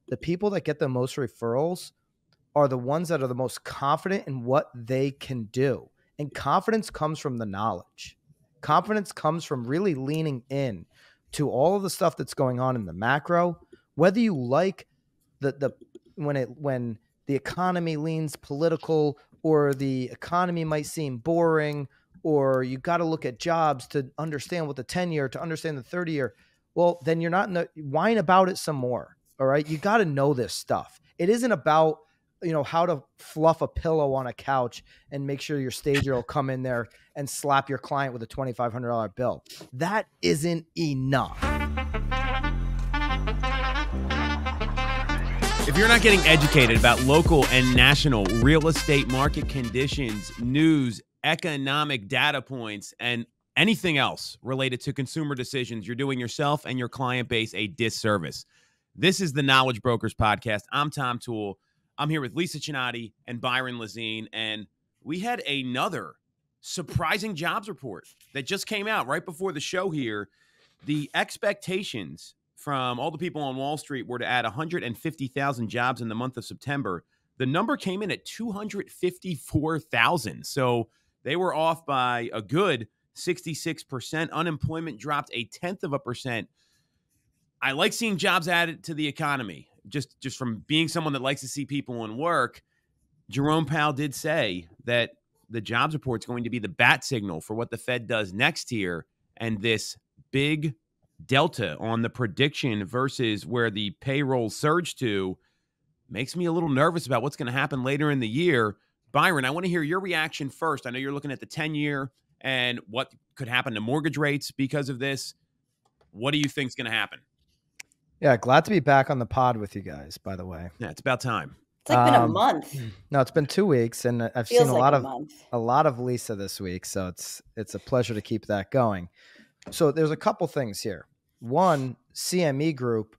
the people that get the most referrals are the ones that are the most confident in what they can do. And confidence comes from the knowledge. Confidence comes from really leaning in to all of the stuff that's going on in the macro, whether you like when the economy leans political, or the economy might seem boring, or you got to look at jobs to understand what the 10-year, to understand the 30-year. Well, then you're not whine about it some more. All right. You got to know this stuff. It isn't about, how to fluff a pillow on a couch and make sure your stager will come in there and slap your client with a $2,500 bill. That isn't enough. If you're not getting educated about local and national real estate market conditions, news, economic data points, and anything else related to consumer decisions, you're doing yourself and your client base a disservice. This is the Knowledge Brokers Podcast. I'm Tom Toole. I'm here with Lisa Chinatti and Byron Lazine, and we had another surprising jobs report that just came out right before the show here. The expectations from all the people on Wall Street were to add 150,000 jobs in the month of September. The number came in at 254,000. So they were off by a good 66%. Unemployment dropped 0.1%. I like seeing jobs added to the economy. Just from being someone that likes to see people in work, Jerome Powell did say that the jobs report is going to be the bat signal for what the Fed does next year. And this big delta on the prediction versus where the payroll surged to makes me a little nervous about what's going to happen later in the year. Byron, I want to hear your reaction first. I know you're looking at the 10-year and what could happen to mortgage rates because of this. What do you think is going to happen? Yeah, glad to be back on the pod with you guys, by the way. Yeah, it's about time. It's like been a month. No, it's been 2 weeks, and I've Feels seen like a lot of Lisa this week, so it's a pleasure to keep that going. So there's a couple things here. One, CME Group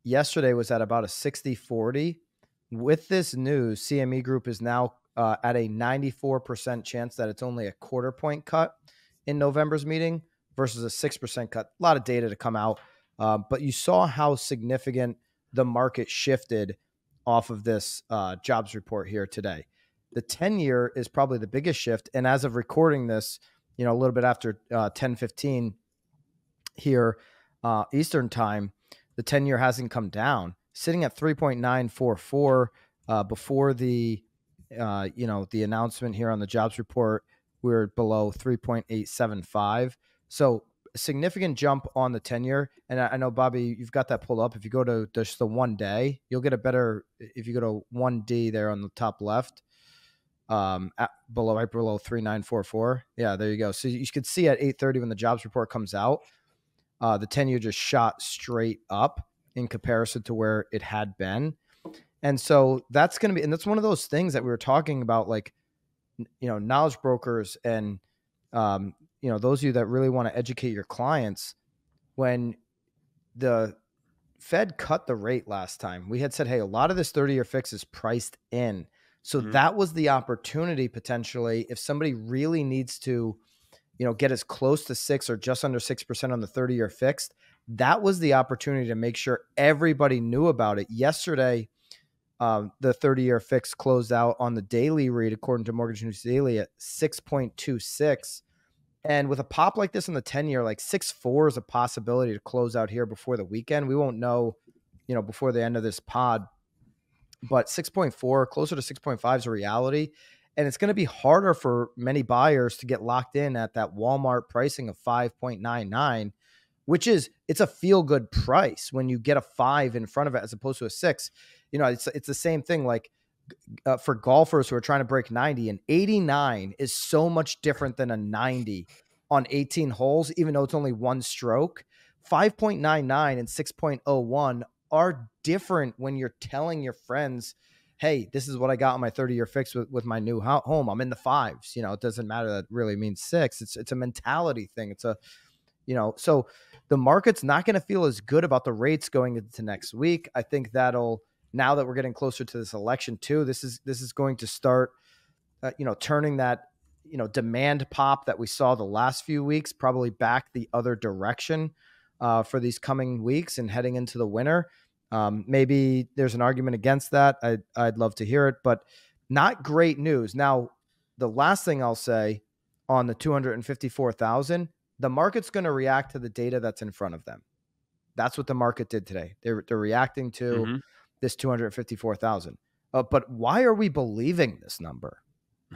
yesterday was at about a 60-40. With this news, CME Group is now at a 94% chance that it's only a quarter point cut in November's meeting versus a 6% cut. A lot of data to come out. But you saw how significant the market shifted off of this jobs report here today. The 10-year is probably the biggest shift. And as of recording this, a little bit after 10:15 here Eastern time, the 10-year hasn't come down, sitting at 3.944 before the the announcement here on the jobs report. We're below 3.875. So a significant jump on the 10-year. And I know, Bobby, you've got that pulled up. If you go to just the 1 day, you'll get a better, if you go to 1D there on the top left, right below 3.944. Yeah, there you go. So you could see at 8:30 when the jobs report comes out, the 10-year just shot straight up in comparison to where it had been. And so that's going to be, and that's one of those things that we were talking about, like, knowledge brokers and, those of you that really want to educate your clients. When the Fed cut the rate last time, we had said, hey, a lot of this 30-year fix is priced in. So that was the opportunity potentially, if somebody really needs to, get as close to 6 or just under 6% on the 30-year fixed, that was the opportunity to make sure everybody knew about it. Yesterday, the 30-year fix closed out on the daily read, according to Mortgage News Daily, at 6.26. And with a pop like this in the 10-year, like 6.4 is a possibility to close out here before the weekend. We won't know, before the end of this pod. But 6.4, closer to 6.5 is a reality. And it's going to be harder for many buyers to get locked in at that Walmart pricing of 5.99, which is, it's a feel-good price when you get a 5 in front of it as opposed to a 6. It's the same thing, like, for golfers who are trying to break 90, an 89 is so much different than a 90 on 18 holes, even though it's only one stroke. 5.99 and 6.01 are different when you're telling your friends, hey, this is what I got on my 30-year fix with my new home. I'm in the 5s. It doesn't matter that it really means 6. It's a mentality thing. It's a, so the market's not going to feel as good about the rates going into next week. I think that'll, now that we're getting closer to this election too, this is going to start, turning that, demand pop that we saw the last few weeks, probably back the other direction for these coming weeks and heading into the winter. Maybe there's an argument against that. I'd love to hear it, but not great news. Now, the last thing I'll say on the 254,000, the market's going to react to the data that's in front of them. That's what the market did today. They're reacting to this 254,000. But why are we believing this number?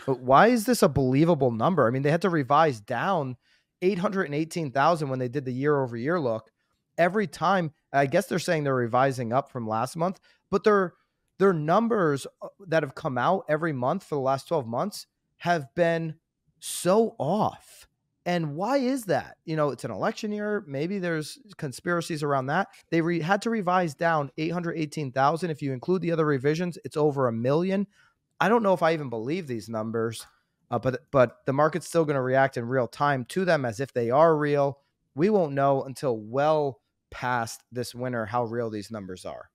But why is this a believable number? I mean, they had to revise down 818,000 when they did the year-over-year look. Every time, I guess they're saying they're revising up from last month, but their numbers that have come out every month for the last 12 months have been so off. And why is that? You know, it's an election year. Maybe there's conspiracies around that. They had to revise down 818,000. If you include the other revisions, it's over 1 million. I don't know if I even believe these numbers, but the market's still going to react in real time to them as if they are real. We won't know until well past this winter how real these numbers are.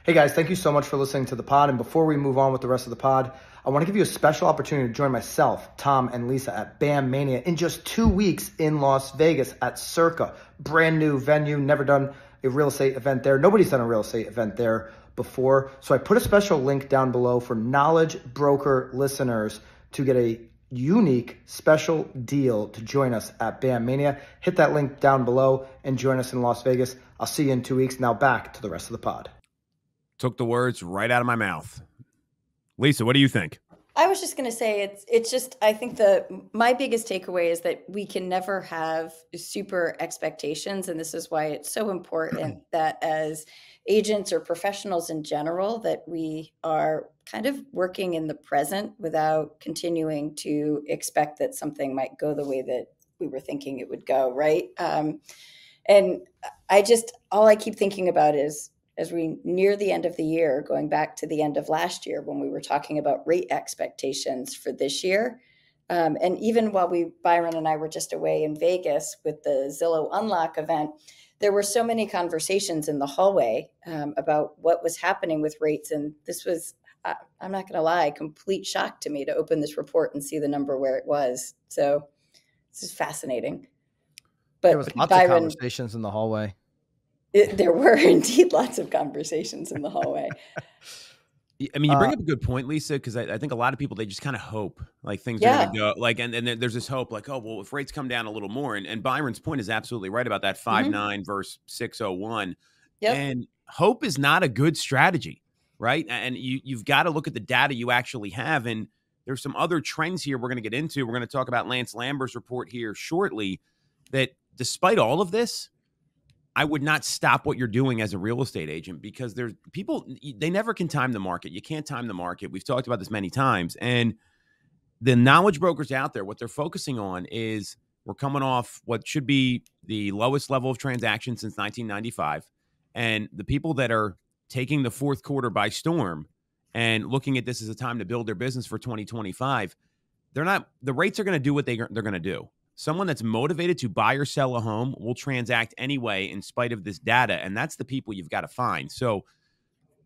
Hey guys, thank you so much for listening to the pod. And before we move on with the rest of the pod, I want to give you a special opportunity to join myself, Tom, and Lisa at BAM Mania in just 2 weeks in Las Vegas at Circa. Brand new venue, never done a real estate event there. Nobody's done a real estate event there before. So I put a special link down below for Knowledge Broker listeners to get a unique special deal to join us at BAM Mania. Hit that link down below and join us in Las Vegas. I'll see you in 2 weeks. Now back to the rest of the pod. Took the words right out of my mouth. Lisa, what do you think? I was just going to say it's just, I think my biggest takeaway is that we can never have super expectations. And this is why it's so important that as agents or professionals in general, that we are kind of working in the present without continuing to expect that something might go the way that we were thinking it would go. Right. And all I keep thinking about is, as we near the end of the year, going back to the end of last year when we were talking about rate expectations for this year. And even while Byron and I were just away in Vegas with the Zillow Unlock event, there were so many conversations in the hallway about what was happening with rates. And this was, I'm not going to lie, complete shock to me to open this report and see the number where it was. So this is fascinating. But there was lots of conversations in the hallway. There were indeed lots of conversations in the hallway. I mean, you bring up a good point, Lisa, because I think a lot of people, they just kind of hope like things are going to go like, and there's this hope like, oh, well, if rates come down a little more, and Byron's point is absolutely right about that 5.9 versus 6.01. Yep. And hope is not a good strategy, right? And you've got to look at the data you actually have. And there's some other trends here we're going to get into. We're going to talk about Lance Lambert's report here shortly, that despite all of this, I would not stop what you're doing as a real estate agent, because there's people, they never can time the market. You can't time the market. We've talked about this many times. And the knowledge brokers out there, what they're focusing on is we're coming off what should be the lowest level of transactions since 1995. And the people that are taking the fourth quarter by storm and looking at this as a time to build their business for 2025, the rates are going to do what they're going to do. Someone that's motivated to buy or sell a home will transact anyway in spite of this data. And that's the people you've got to find. So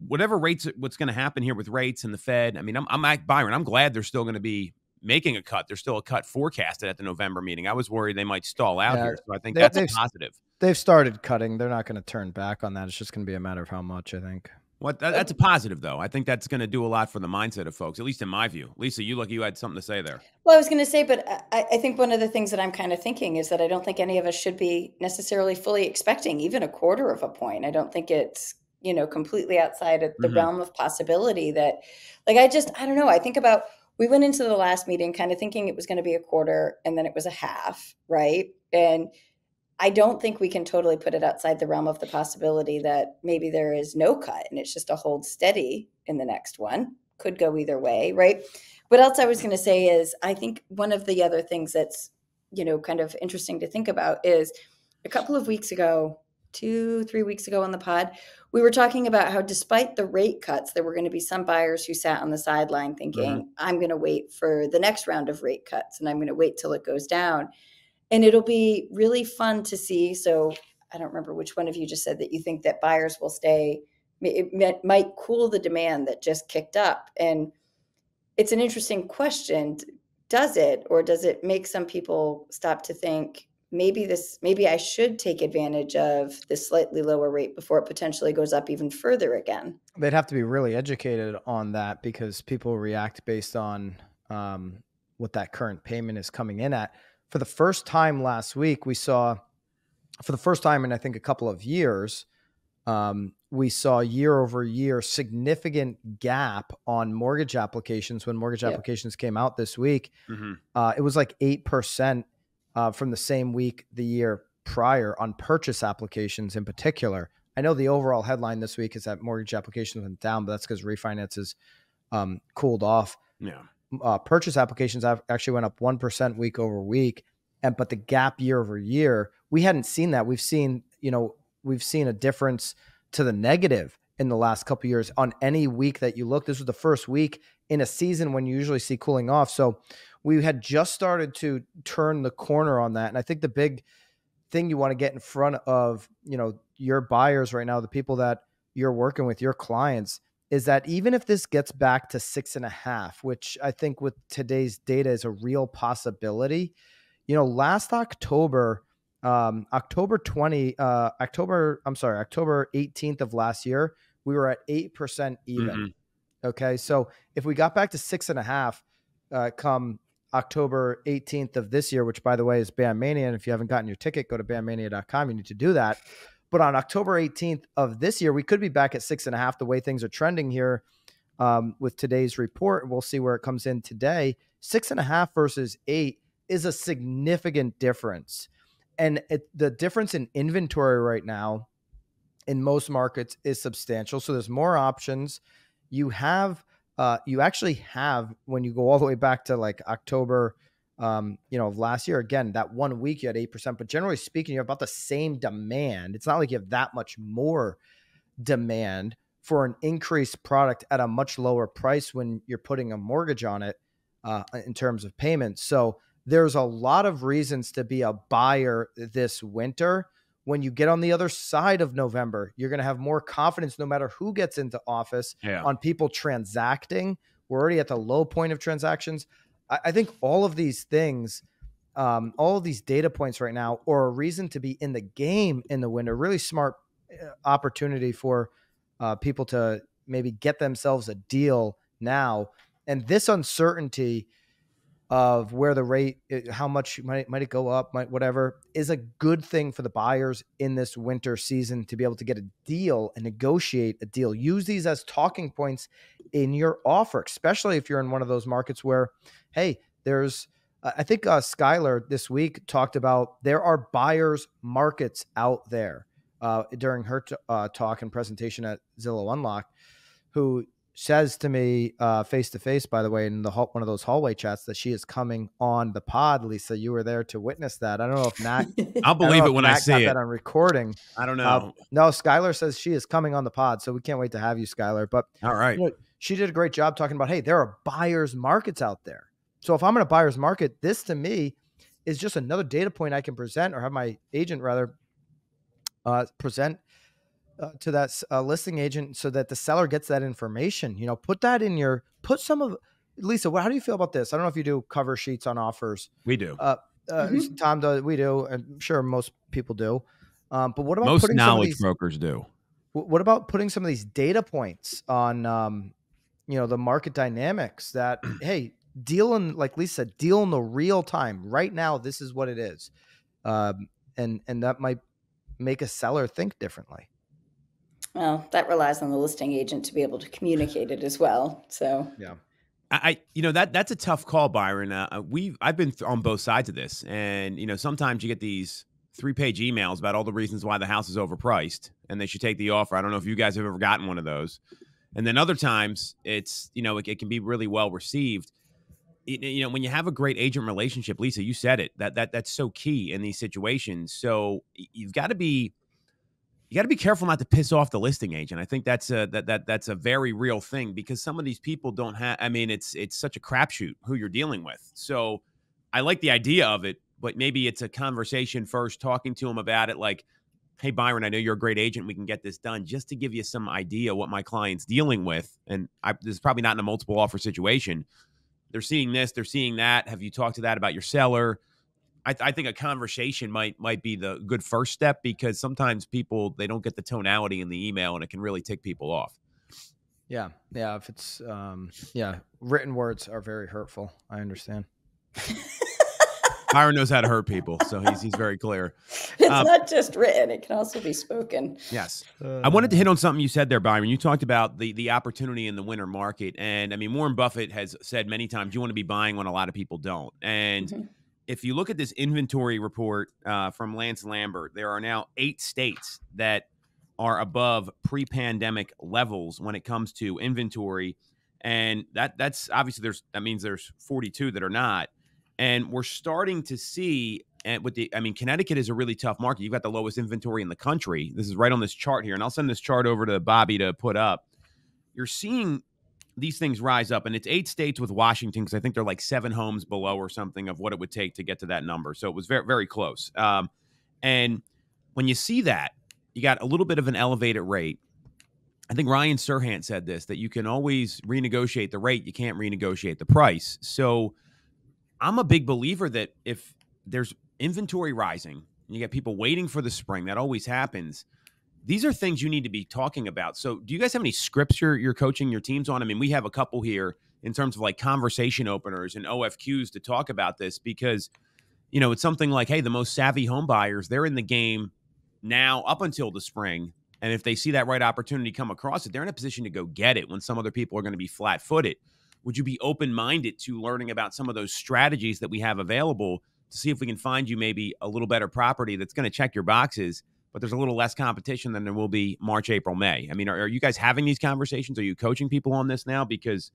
whatever what's going to happen here with rates and the Fed, I mean, I'm like Byron, I'm glad they're still going to be making a cut. There's still a cut forecasted at the November meeting. I was worried they might stall out here. So I think that's a positive. They've started cutting. They're not going to turn back on that. It's just going to be a matter of how much, I think. That's a positive, though. I think that's going to do a lot for the mindset of folks, at least in my view. Lisa, you had something to say there. Well, I was going to say, but I think one of the things that I'm kind of thinking is that I don't think any of us should be necessarily fully expecting even a quarter of a point. I don't think it's, completely outside of the realm of possibility that, like, I don't know. I think about, we went into the last meeting kind of thinking it was going to be a quarter and then it was a half, right? And I don't think we can totally put it outside the realm of the possibility that maybe there is no cut and it's just a hold steady in the next one. Could go either way, right? What else I was going to say is I think one of the other things that's, kind of interesting to think about is a couple of weeks ago, 2-3 weeks ago on the pod, we were talking about how despite the rate cuts, there were going to be some buyers who sat on the sideline thinking, I'm going to wait for the next round of rate cuts and I'm going to wait till it goes down. And it'll be really fun to see. So I don't remember which one of you just said that you think that buyers will stay. It might cool the demand that just kicked up. And it's an interesting question. Does it, or does it make some people stop to think maybe I should take advantage of this slightly lower rate before it potentially goes up even further again. They'd have to be really educated on that because people react based on what that current payment is coming in at. For the first time last week, we saw, for the first time in I think a couple of years, we saw year over year significant gap on mortgage applications when mortgage applications came out this week. It was like 8% from the same week the year prior on purchase applications in particular. I know the overall headline this week is that mortgage applications went down, but that's because refinances cooled off. Purchase applications actually went up 1% week over week. But the gap year over year, we hadn't seen that. We've seen a difference to the negative in the last couple of years on any week that you look. This was the first week in a season when you usually see cooling off. So we had just started to turn the corner on that. And I think the big thing you want to get in front of, your buyers right now, the people that you're working with, your clients, is that even if this gets back to 6.5, which I think with today's data is a real possibility, last October, October 18th of last year, we were at 8% even. Okay. So if we got back to 6.5, come October 18th of this year, which by the way is Bandmania. And if you haven't gotten your ticket, go to bandmania.com. You need to do that. But on October 18th of this year, we could be back at 6.5 the way things are trending here with today's report. We'll see where it comes in today. 6.5 versus 8 is a significant difference. And the difference in inventory right now in most markets is substantial. So there's more options. You actually have, when you go all the way back to like October, of last year, again, that 1 week you had 8%, but generally speaking, you have about the same demand. It's not like you have that much more demand for an increased product at a much lower price when you're putting a mortgage on it in terms of payments. So there's a lot of reasons to be a buyer this winter. When you get on the other side of November, you're going to have more confidence no matter who gets into office on people transacting. We're already at the low point of transactions. I think all of these things, all of these data points right now are a reason to be in the game in the winter. Really smart opportunity for people to maybe get themselves a deal now. And this uncertainty of where the rate, how much might it go up, whatever, is a good thing for the buyers in this winter season to be able to get a deal and negotiate a deal. Use these as talking points in your offer, especially if you're in one of those markets where, hey, there's, I think Skylar this week talked about there are buyers markets out there during her talk and presentation at Zillow Unlock, who says to me face to face, by the way, in one of those hallway chats, that she is coming on the pod. Lisa, you were there to witness that. I don't know if Nat, I'll believe it when I see it. That on recording. I don't know. No, Skylar says she is coming on the pod, so we can't wait to have you, Skylar. But all right, she did a great job talking about, hey, there are buyers markets out there. So if I'm in a buyer's market, this to me is just another data point I can present, or have my agent rather present to that listing agent, so that the seller gets that information. Put that in Lisa, how do you feel about this? I don't know if you do cover sheets on offers. We do. Tom does. We do. I'm sure most people do. But what about most knowledge brokers do? What about putting some of these data points on, the market dynamics that, hey, like Lisa said, deal in the real time right now. This is what it is. And that might make a seller think differently. Well, that relies on the listing agent to be able to communicate it as well. So yeah, that's a tough call, Byron. I've been on both sides of this, and sometimes you get these 3-page emails about all the reasons why the house is overpriced and they should take the offer. I don't know if you guys have ever gotten one of those. And then other times it's it can be really well received. When you have a great agent relationship, Lisa, you said it, that's so key in these situations. So you've got to be careful not to piss off the listing agent. I think that's a very real thing, because some of these people don't have, it's such a crapshoot who you're dealing with. So I like the idea of it, but maybe it's a conversation first, talking to them about it. Like, hey, Byron, I know you're a great agent. We can get this done, just to give you some idea what my client's dealing with. And this is probably not in a multiple offer situation. They're seeing this, they're seeing that. Have you talked to that about your seller? I think a conversation might be the good first step, because sometimes people, they don't get the tonality in the email, and it can really tick people off. Yeah. Yeah. If it's, written words are very hurtful. I understand. Byron knows how to hurt people, so he's very clear. It's not just written; it can also be spoken. Yes, I wanted to hit on something you said there, Byron. You talked about the opportunity in the winter market, and I mean, Warren Buffett has said many times, you want to be buying when a lot of people don't. And if you look at this inventory report from Lance Lambert, there are now 8 states that are above pre-pandemic levels when it comes to inventory, and that's obviously that means there's 42 that are not. And we're starting to see, and Connecticut is a really tough market. You've got the lowest inventory in the country. This is right on this chart here, and I'll send this chart over to Bobby to put up. You're seeing these things rise up, and it's 8 states with Washington, because I think they're like 7 homes below or something of what it would take to get to that number. So it was very, very close. And when you see that, you got a little bit of an elevated rate. I think Ryan Serhant said this, that you can always renegotiate the rate. You can't renegotiate the price. So I'm a big believer that if there's inventory rising and you get people waiting for the spring, that always happens. These are things you need to be talking about. So do you guys have any scripts you're coaching your teams on? I mean, we have a couple here in terms of like conversation openers and OFQs to talk about this, because, it's something like, hey, the most savvy home buyers, they're in the game now up until the spring. And if they see that right opportunity come across it, they're in a position to go get it when some other people are going to be flat-footed. Would you be open-minded to learning about some of those strategies that we have available to see if we can find you maybe a little better property that's going to check your boxes, but there's a little less competition than there will be March, April, May? I mean, are you guys having these conversations? Are you coaching people on this now? Because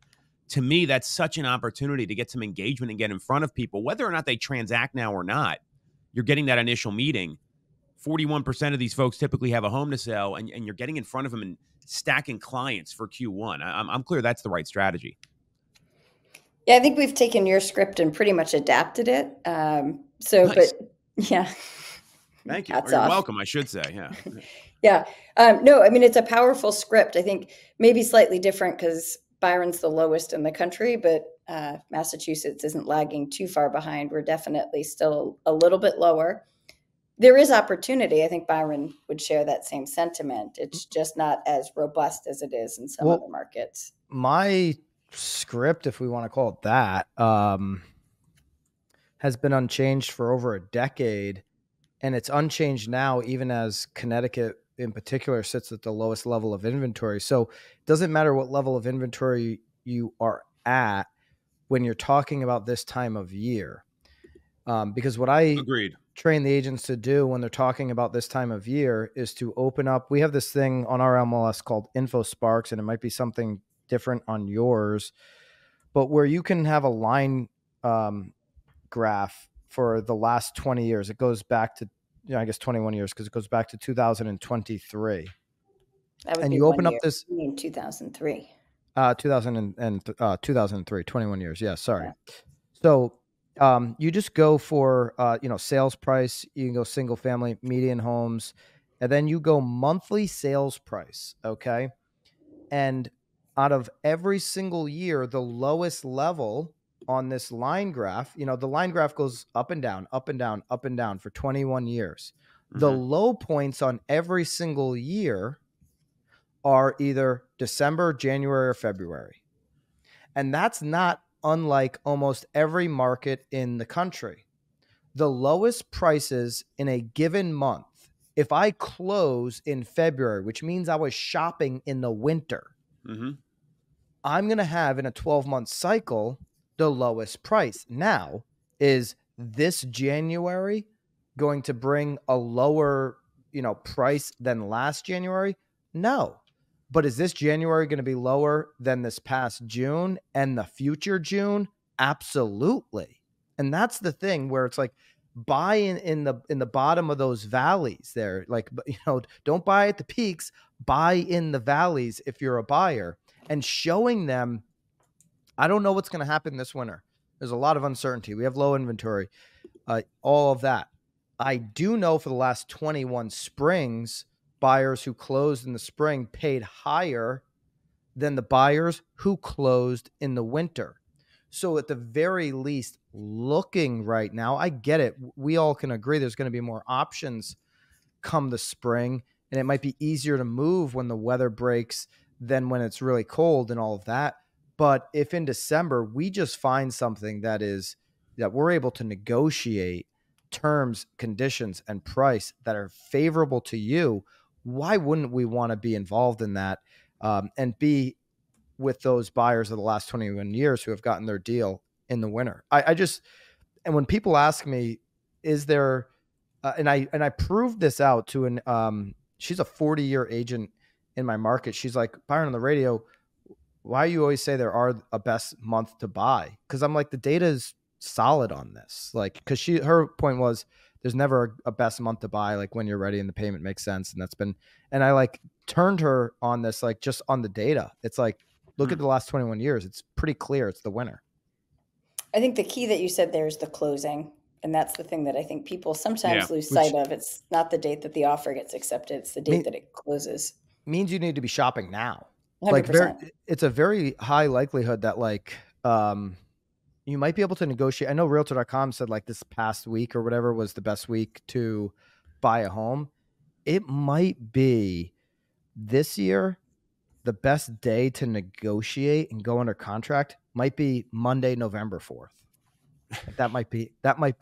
to me, that's such an opportunity to get some engagement and get in front of people, whether or not they transact now or not. You're getting that initial meeting. 41% of these folks typically have a home to sell, and you're getting in front of them and stacking clients for Q1. I'm clear that's the right strategy. Yeah, I think we've taken your script and pretty much adapted it. Nice. But yeah. Thank you. You're welcome, I should say. Yeah. Yeah. No, I mean, it's a powerful script. I think maybe slightly different because Byron's the lowest in the country, but Massachusetts isn't lagging too far behind. We're definitely still a little bit lower. There is opportunity. I think Byron would share that same sentiment. It's just not as robust as it is in some other markets. My script, if we want to call it that, has been unchanged for over a decade, and it's unchanged now, even as Connecticut in particular sits at the lowest level of inventory. So it doesn't matter what level of inventory you are at when you're talking about this time of year, because what I train the agents to do when they're talking about this time of year is to open up. We have this thing on our MLS called Info Sparks, and it might be something different on yours, but where you can have a line graph for the last 20 years. It goes back to, I guess 21 years, because it goes back to 2023. And you open up this in 2003. 2003, 21 years. Yeah, sorry. Yeah. So you just go for sales price. You can go single family, median homes, and then you go monthly sales price. Okay. And out of every single year, the lowest level on this line graph, the line graph goes up and down, up and down, up and down for 21 years. Mm-hmm. The low points on every single year are either December, January, or February. And that's not unlike almost every market in the country. The lowest prices in a given month, if I close in February, which means I was shopping in the winter, mm-hmm. I'm going to have in a 12-month cycle the lowest price. Now, is this January going to bring a lower, price than last January? No. But is this January going to be lower than this past June and the future June? Absolutely. And that's the thing where it's like, buy in the bottom of those valleys there. Like, don't buy at the peaks, buy in the valleys if you're a buyer. And showing them, I don't know what's going to happen this winter. There's a lot of uncertainty. We have low inventory, all of that. I do know for the last 21 springs, buyers who closed in the spring paid higher than the buyers who closed in the winter. So at the very least, looking right now, I get it. We all can agree there's going to be more options come the spring, and it might be easier to move when the weather breaks than when it's really cold and all of that. But if in December we just find something that we're able to negotiate terms, conditions, and price that are favorable to you, why wouldn't we want to be involved in that and be with those buyers of the last 21 years who have gotten their deal in the winter? And when people ask me, is there, and I proved this out to she's a 40-year agent in my market. She's like, Byron, on the radio, why you always say there are a best month to buy? Because I'm like, the data is solid on this. Like, because her point was there's never a best month to buy, like when you're ready and the payment makes sense. And I like turned her on this, like just on the data. It's like, look at the last 21 years. It's pretty clear it's the winter. I think the key that you said there is the closing. And that's the thing that I think people sometimes lose sight of. It's not the date that the offer gets accepted. It's the date that it closes. Means you need to be shopping now. 100%. Like it's a very high likelihood that like you might be able to negotiate. I know Realtor.com said like this past week or whatever was the best week to buy a home. It might be this year the best day to negotiate and go under contract might be Monday, November 4th. That might be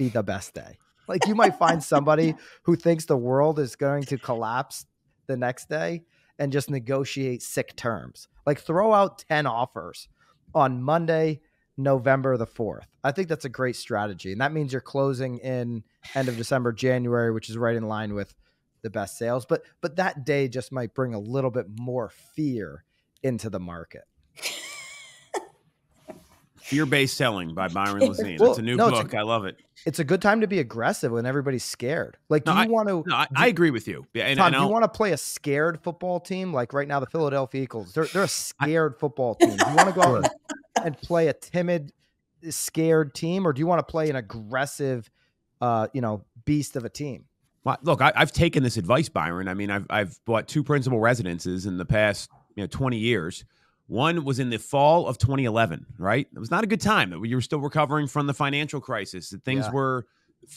the best day. Like you might find somebody who thinks the world is going to collapse the next day and just negotiate sick terms. Like throw out 10 offers on Monday, November the 4th. I think that's a great strategy. And that means you're closing in end of December, January, which is right in line with the best sales. But that day just might bring a little bit more fear into the market. Fear-Based Selling by Byron Lazine. It's a new book. I love it. It's a good time to be aggressive when everybody's scared. Like, do you want to? No, I agree with you. And, Tom, do you want to play a scared football team? Like right now, the Philadelphia Eagles, they're a scared football team. Do you want to go out and play a timid, scared team, or do you want to play an aggressive, beast of a team? Well, look, I've taken this advice, Byron. I mean, I've bought 2 principal residences in the past 20 years. One was in the fall of 2011, right? It was not a good time. You were still recovering from the financial crisis.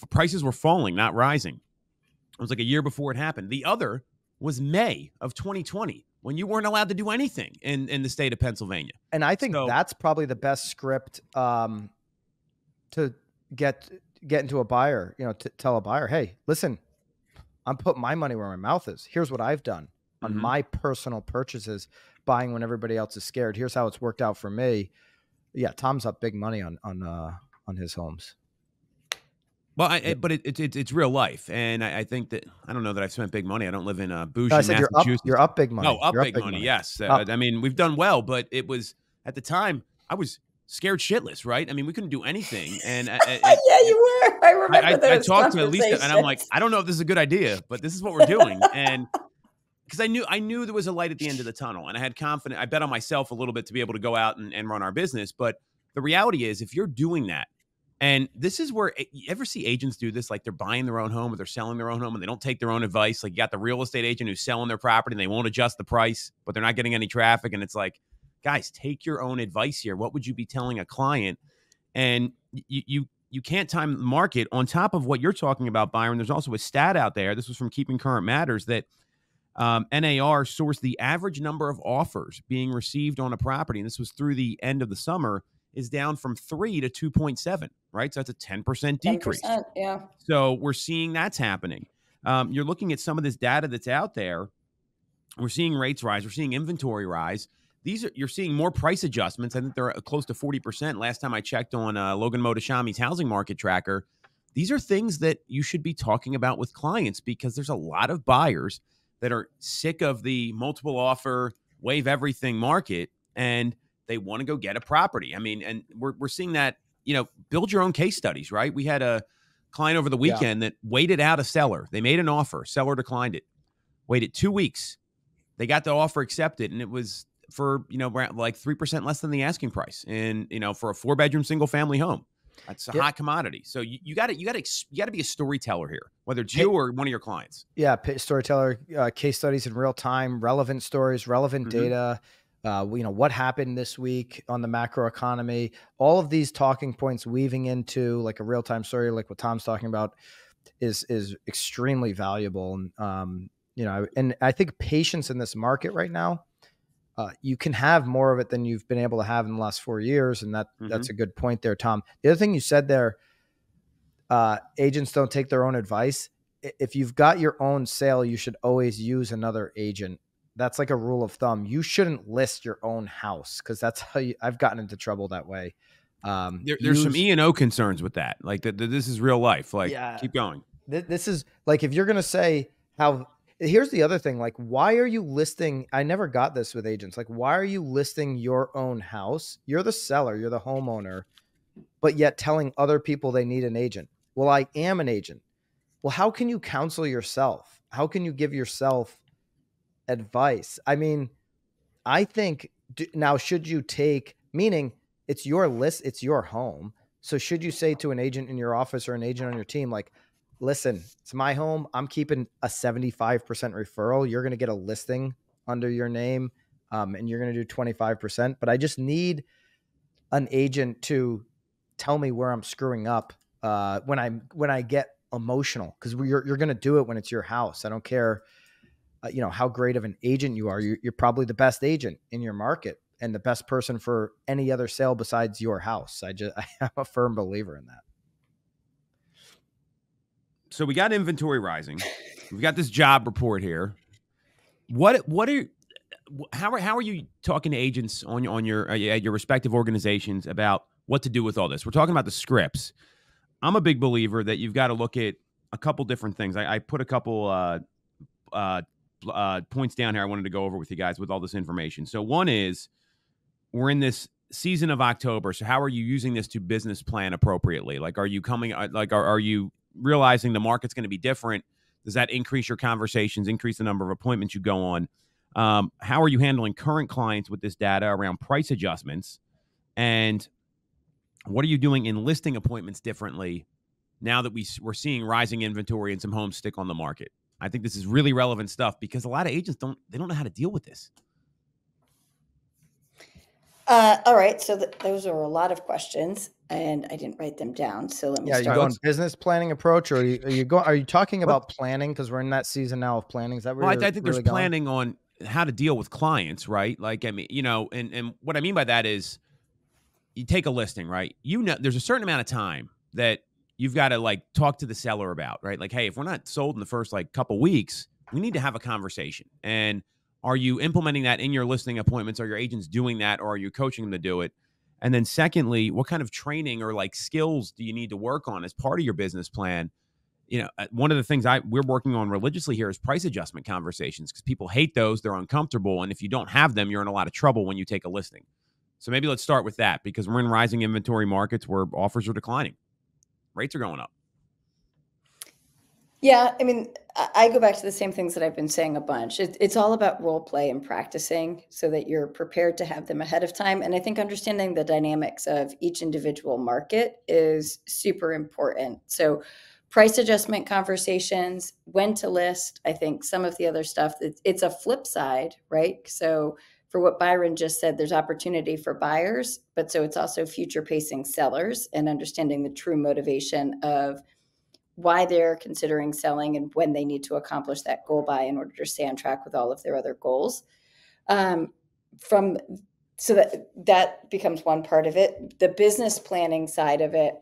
Prices were falling, not rising. It was like a year before it happened. The other was May of 2020, when you weren't allowed to do anything in the state of Pennsylvania. And I think that's probably the best script to get into a buyer, to tell a buyer, hey, listen, I'm putting my money where my mouth is. Here's what I've done on my personal purchases, buying when everybody else is scared. Here's how it's worked out for me. Yeah, Tom's up big money on his homes. Well, but it's real life, and I think that I don't know that I've spent big money. I don't live in bougie I said Massachusetts. You're up big money. No, up big money. Yes, I mean we've done well, but it was at the time I was scared shitless, right? I mean we couldn't do anything, and yeah, you were. I remember those. I talked to Lisa, and I'm like, I don't know if this is a good idea, but this is what we're doing, and. Because I knew there was a light at the end of the tunnel, and I had confidence. I bet on myself a little bit to be able to go out and run our business. But the reality is, if you're doing that, and this is where you ever see agents do this, like they're buying their own home or they're selling their own home and they don't take their own advice. Like you got the real estate agent who's selling their property and they won't adjust the price, but they're not getting any traffic. And it's like, guys, take your own advice here. What would you be telling a client? And you can't time the market. On top of what you're talking about, Byron, there's also a stat out there. This was from Keeping Current Matters that NAR sourced the average number of offers being received on a property, and this was through the end of the summer, is down from 3 to 2.7, right? So that's a 10% decrease. 10%, yeah. So we're seeing that's happening. You're looking at some of this data that's out there. We're seeing rates rise. We're seeing inventory rise. You're seeing more price adjustments. I think they're close to 40%. Last time I checked on 𝐌𝐨𝐬𝐚𝐢𝐤's housing market tracker. These are things that you should be talking about with clients because there's a lot of buyers that are sick of the multiple offer, waive everything market, and they want to go get a property. I mean, and we're seeing that, build your own case studies, right? We had a client over the weekend that waited out a seller. They made an offer. Seller declined it. Waited 2 weeks. They got the offer accepted, and it was for, like 3% less than the asking price. And, for a 4-bedroom single family home. That's a hot commodity. So you got to be a storyteller here, whether it's you or one of your clients. Yeah, storyteller, case studies in real time, relevant stories, relevant data. What happened this week on the macro economy, all of these talking points weaving into like a real-time story, like what Tom's talking about is extremely valuable. And, and I think patience in this market right now, you can have more of it than you've been able to have in the last 4 years. And that's a good point there, Tom. The other thing you said there, agents don't take their own advice. If you've got your own sale, you should always use another agent. That's like a rule of thumb. You shouldn't list your own house because that's how I've gotten into trouble that way. There's some E&O concerns with that. Like this is real life. Like, keep going. This is like, if you're going to say here's the other thing. Like, why are you listing? I never got this with agents. Like, why are you listing your own house? You're the seller, you're the homeowner, but yet telling other people they need an agent. Well, I am an agent. Well, how can you counsel yourself? How can you give yourself advice? I mean, I think now, should you take, meaning it's your list, it's your home. So should you say to an agent in your office or an agent on your team, like, listen, it's my home. I'm keeping a 75% referral. You're going to get a listing under your name, and you're going to do 25%. But I just need an agent to tell me where I'm screwing up when I get emotional, because you're going to do it when it's your house. I don't care, how great of an agent you are. You're probably the best agent in your market and the best person for any other sale besides your house. I am a firm believer in that. So we got inventory rising. We've got this job report here. How are you talking to agents on your respective organizations about what to do with all this? We're talking about the scripts. I'm a big believer that you've got to look at a couple different things. I put a couple points down here I wanted to go over with you guys with all this information. So one is, we're in this season of October. So how are you using this to business plan appropriately? Like, are you are you realizing the market's going to be different? Does that increase your conversations, increase the number of appointments you go on? How are you handling current clients with this data around price adjustments? And what are you doing in listing appointments differently now that we're seeing rising inventory and some homes stick on the market? I think this is really relevant stuff because a lot of agents don't know how to deal with this. All right. So those are a lot of questions, and I didn't write them down. So let me start. Are you going business planning approach, or are you talking about planning? Because we're in that season now of planning. Is that where I think there's planning on how to deal with clients, right? Like, I mean, and what I mean by that is, you take a listing, right? There's a certain amount of time that you've got to like talk to the seller about, right? Like, hey, if we're not sold in the first like couple weeks, we need to have a conversation. And are you implementing that in your listing appointments? Are your agents doing that, or are you coaching them to do it? And then secondly, what kind of training or like skills do you need to work on as part of your business plan? One of the things we're working on religiously here is price adjustment conversations, because people hate those. They're uncomfortable. And if you don't have them, you're in a lot of trouble when you take a listing. So maybe let's start with that, because we're in rising inventory markets where offers are declining. Rates are going up. Yeah, I mean, I go back to the same things that I've been saying a bunch. It's all about role play and practicing so that you're prepared to have them ahead of time. And I think understanding the dynamics of each individual market is super important. So price adjustment conversations, when to list, I think some of the other stuff, it's a flip side, right? So for what Byron just said, there's opportunity for buyers, but so it's also future pacing sellers and understanding the true motivation of why they're considering selling and when they need to accomplish that goal by in order to stay on track with all of their other goals. So that becomes one part of it. The business planning side of it,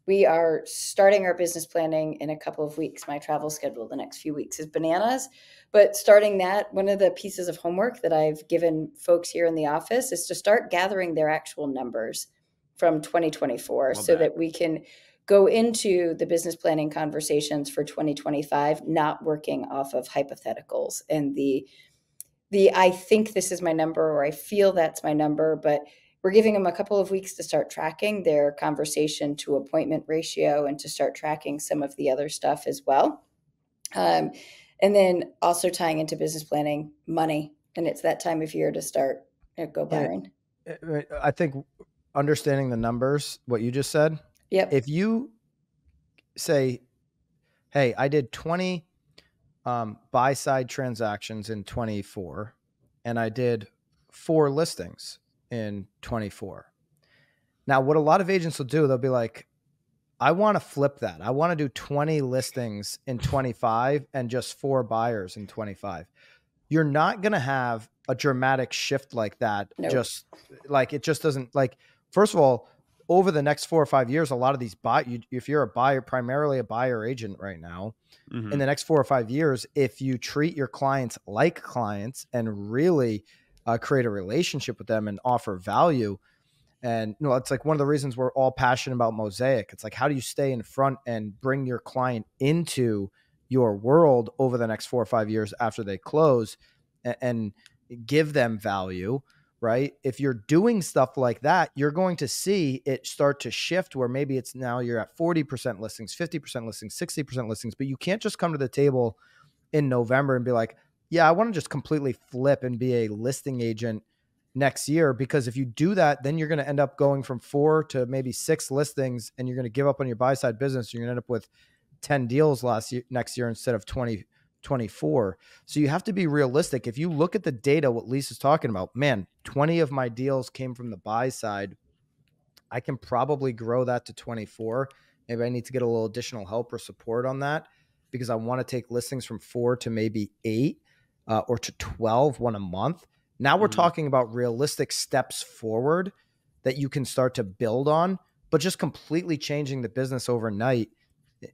we are starting our business planning in a couple of weeks. My travel schedule the next few weeks is bananas. But starting that, one of the pieces of homework that I've given folks here in the office is to start gathering their actual numbers from 2024 that we can go into the business planning conversations for 2025, not working off of hypotheticals and the I think this is my number, or I feel that's my number, but we're giving them a couple of weeks to start tracking their conversation to appointment ratio and to start tracking some of the other stuff as well. And then also tying into business planning money. And it's that time of year to start. Go, Byron. I think understanding the numbers, what you just said. Yep. If you say, hey, I did 20 buy-side transactions in 24, and I did 4 listings in 24. Now, what a lot of agents will do, they'll be like, I want to flip that. I want to do 20 listings in 25 and just 4 buyers in 25. You're not going to have a dramatic shift like that. Nope. Just like, it just doesn't, like, first of all, over the next 4 or 5 years, a lot of these if you're a buyer, primarily a buyer agent right now, in the next 4 or 5 years, if you treat your clients like clients and really create a relationship with them and offer value, and it's like one of the reasons we're all passionate about Mosaic. It's like, how do you stay in front and bring your client into your world over the next 4 or 5 years after they close and give them value, right? If you're doing stuff like that, you're going to see it start to shift where maybe it's now you're at 40% listings, 50% listings, 60% listings, but you can't just come to the table in November and be like, yeah, I want to just completely flip and be a listing agent next year, because if you do that, then you're going to end up going from 4 to maybe 6 listings, and you're going to give up on your buy side business. You're going to end up with 10 deals next year instead of 24. So you have to be realistic. If you look at the data, what Lisa's talking about, man, 20 of my deals came from the buy side. I can probably grow that to 24. Maybe I need to get a little additional help or support on that, because I want to take listings from 4 to maybe 8 or to 12, one a month. Now we're talking about realistic steps forward that you can start to build on, but just completely changing the business overnight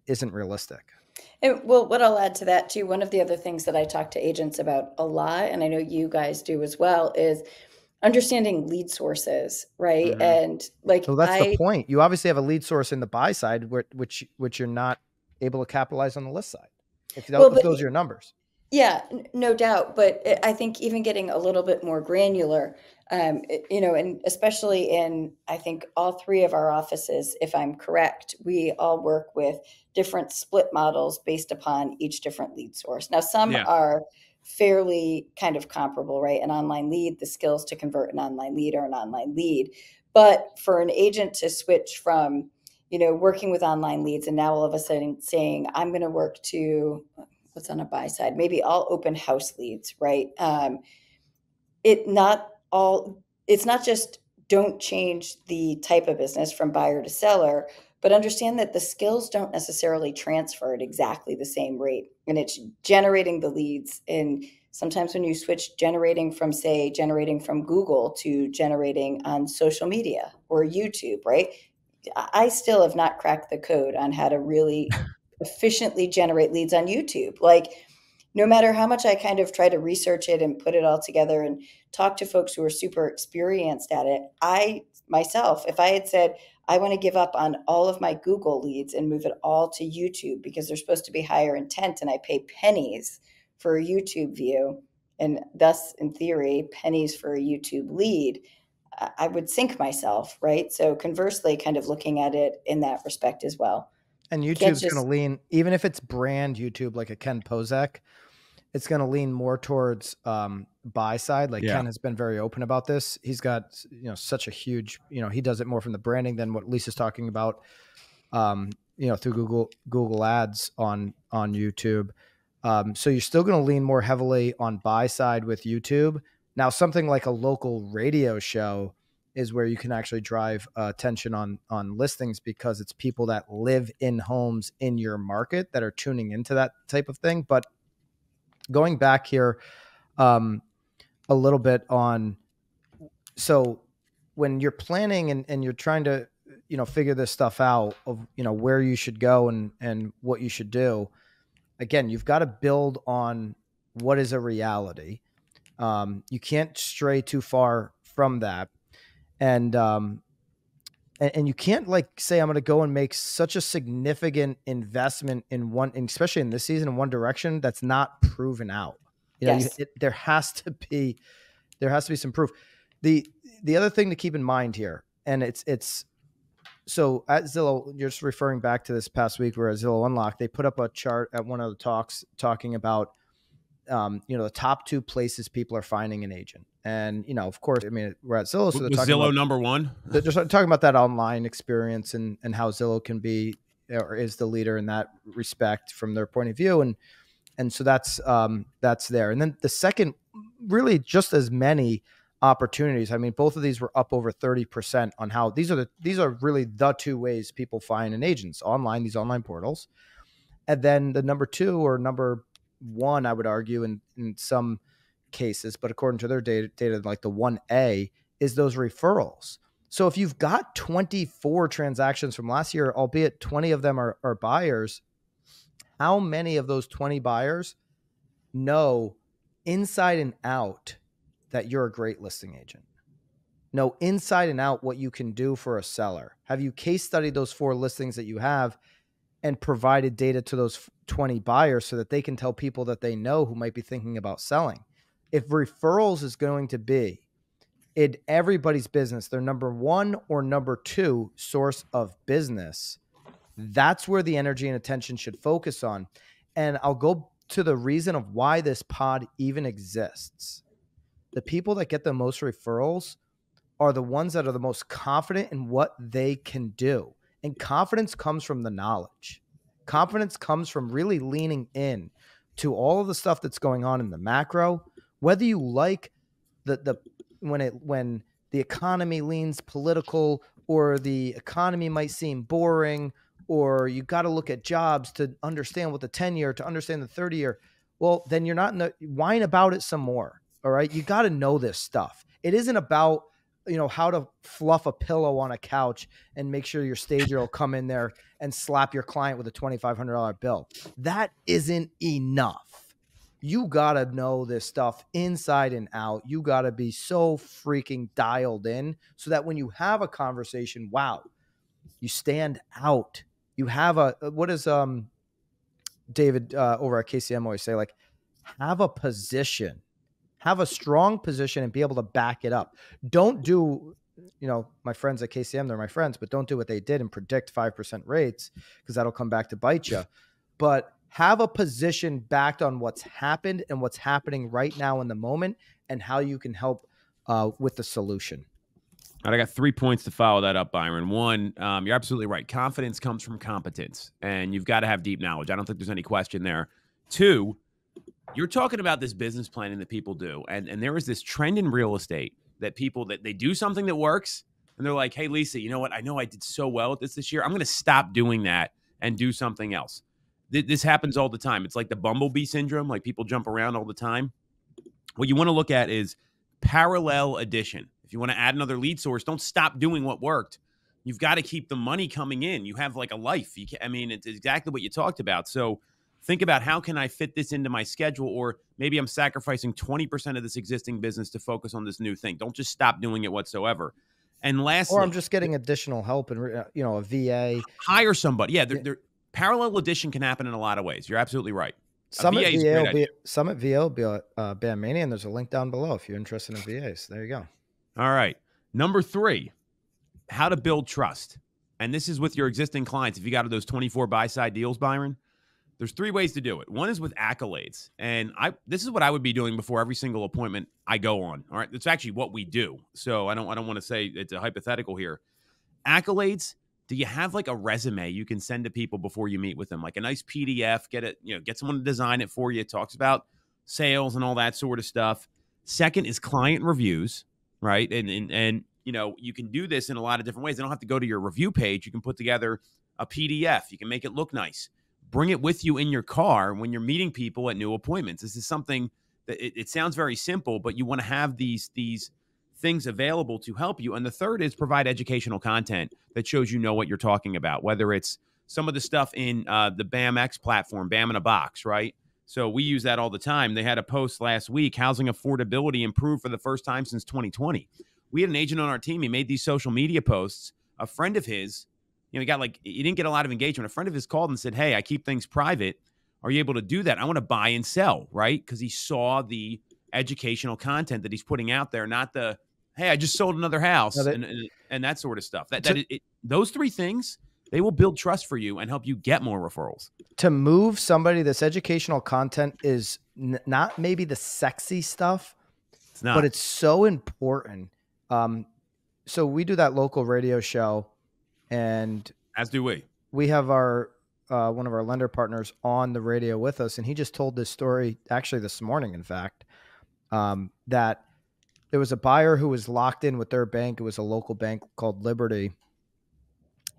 isn't realistic. And well, what I'll add to that too, one of the other things that I talk to agents about a lot, and I know you guys do as well, is understanding lead sources, right? And like, so that's the point. You obviously have a lead source in the buy side, which you're not able to capitalize on the list side. If those are your numbers. Yeah, no doubt. But I think even getting a little bit more granular, and especially in, I think all 3 of our offices, if I'm correct, we all work with different split models based upon each different lead source. Now, some are fairly kind of comparable, right? An online lead, the skills to convert an online lead or an online lead. But for an agent to switch from, working with online leads and now all of a sudden saying, I'm going to work to, what's on a buy side, maybe all open house leads, right? It's not just don't change the type of business from buyer to seller, but understand that the skills don't necessarily transfer at exactly the same rate. And it's generating the leads. And sometimes when you switch generating from Google to generating on social media or YouTube, right? I still have not cracked the code on how to really efficiently generate leads on YouTube. Like, no matter how much I kind of try to research it and put it all together and talk to folks who are super experienced at it, I myself, if I had said, I want to give up on all of my Google leads and move it all to YouTube because they're supposed to be higher intent and I pay pennies for a YouTube view, and thus, in theory, pennies for a YouTube lead, I would sink myself, right? So conversely, kind of looking at it in that respect as well. And YouTube's going to lean, even if it's brand YouTube, like a Ken Pozek, it's going to lean more towards buy side. Like Ken has been very open about this. He's got, such a huge, he does it more from the branding than what Lisa's talking about, through Google ads on YouTube. So you're still going to lean more heavily on buy side with YouTube. Now, something like a local radio show is where you can actually drive attention on listings, because it's people that live in homes in your market that are tuning into that type of thing. But going back here a little bit on, so when you're planning and you're trying to, figure this stuff out of, where you should go and what you should do, again, you've got to build on what is a reality. You can't stray too far from that. And you can't say, I'm going to go and make such a significant investment in one, especially in this season, in one direction that's not proven out. There has to be some proof. The other thing to keep in mind here, and it's so at Zillow, you're just referring back to this past week where at Zillow Unlock, they put up a chart at one of the talks talking about, the top 2 places people are finding an agent. And, of course, we're at Zillow. So they're talking Zillow about, number 1? They're just talking about that online experience and how Zillow can be, or is the leader in that respect from their point of view. And so that's there. And then the second, really just as many opportunities. I mean, both of these were up over 30% on how these are really the two ways people find an agent: online, these online portals. And then the number two or number one, I would argue in some cases, but according to their data, like the 1A is those referrals. So if you've got 24 transactions from last year, albeit 20 of them are buyers, how many of those 20 buyers know inside and out that you're a great listing agent? Know inside and out what you can do for a seller? Have you case studied those 4 listings that you have and provided data to those 20 buyers so that they can tell people that they know who might be thinking about selling? If referrals is going to be in everybody's business, their number 1 or number 2 source of business, that's where the energy and attention should focus on. And I'll go to the reason of why this pod even exists. The people that get the most referrals are the ones that are the most confident in what they can do. And confidence comes from the knowledge. Confidence comes from really leaning in to all of the stuff that's going on in the macro, whether you like when the economy leans political, or the economy might seem boring, or you got to look at jobs to understand what the 10-year, to understand the 30-year. Well, then you're not whine about it some more. All right. You got to know this stuff. It isn't about, how to fluff a pillow on a couch and make sure your stager will come in there and slap your client with a $2,500 bill. That isn't enough. You got to know this stuff inside and out. You got to be so freaking dialed in so that when you have a conversation, wow, you stand out. You have what does David over at KCM always say? Like, have a position. Have a strong position and be able to back it up. Don't do, my friends at KCM, they're my friends, but don't do what they did and predict 5% rates, because that'll come back to bite you. But have a position backed on what's happened and what's happening right now in the moment and how you can help with the solution. All right, I got 3 points to follow that up, Byron. 1, you're absolutely right. Confidence comes from competence, and you've got to have deep knowledge. I don't think there's any question there. 2, you're talking about this business planning that people do. And there is this trend in real estate that people, that they do something that works and they're like, hey, Lisa, you know what? I know I did so well at this year. I'm going to stop doing that and do something else. This happens all the time. It's like the bumblebee syndrome. Like, people jump around all the time. What you want to look at is parallel addition. If you want to add another lead source, don't stop doing what worked. You've got to keep the money coming in. You have like a life. It's exactly what you talked about. So think about, how can I fit this into my schedule? Or maybe I'm sacrificing 20% of this existing business to focus on this new thing. Don't just stop doing it whatsoever. And lastly, or I'm just getting additional help and, a VA. Hire somebody. Yeah. Parallel addition can happen in a lot of ways. You're absolutely right. Summit VA will be Bam Mania, and there's a link down below if you're interested in VAs. There you go. All right. Number 3, how to build trust. And this is with your existing clients. If you got those 24 buy-side deals, Byron, there's 3 ways to do it. 1 is with accolades. And this is what I would be doing before every single appointment I go on. All right. It's actually what we do. So I don't want to say it's a hypothetical here. Accolades. Do you have like a resume you can send to people before you meet with them? Like a nice PDF, get someone to design it for you. It talks about sales and all that sort of stuff. 2nd is client reviews, right? And you can do this in a lot of different ways. You don't have to go to your review page. You can put together a PDF. You can make it look nice. Bring it with you in your car when you're meeting people at new appointments. This is something that it sounds very simple, but you want to have these things available to help you. And the 3rd is provide educational content that shows what you're talking about, whether it's some of the stuff in the BAMX platform, BAM in a Box, right? So we use that all the time. They had a post last week, housing affordability improved for the first time since 2020. We had an agent on our team. He made these social media posts. A friend of his, he didn't get a lot of engagement. A friend of his called and said, hey, I keep things private. Are you able to do that? I want to buy and sell, right? Because he saw the educational content that he's putting out there, not the, hey, I just sold another house and that sort of stuff. Those 3 things, they will build trust for you and help you get more referrals. To move somebody, this educational content is not maybe the sexy stuff, it's not, but it's so important. So we do that local radio show, and as do we. We have our one of our lender partners on the radio with us, and he just told this story actually this morning, in fact, that there was a buyer who was locked in with their bank. It was a local bank called Liberty.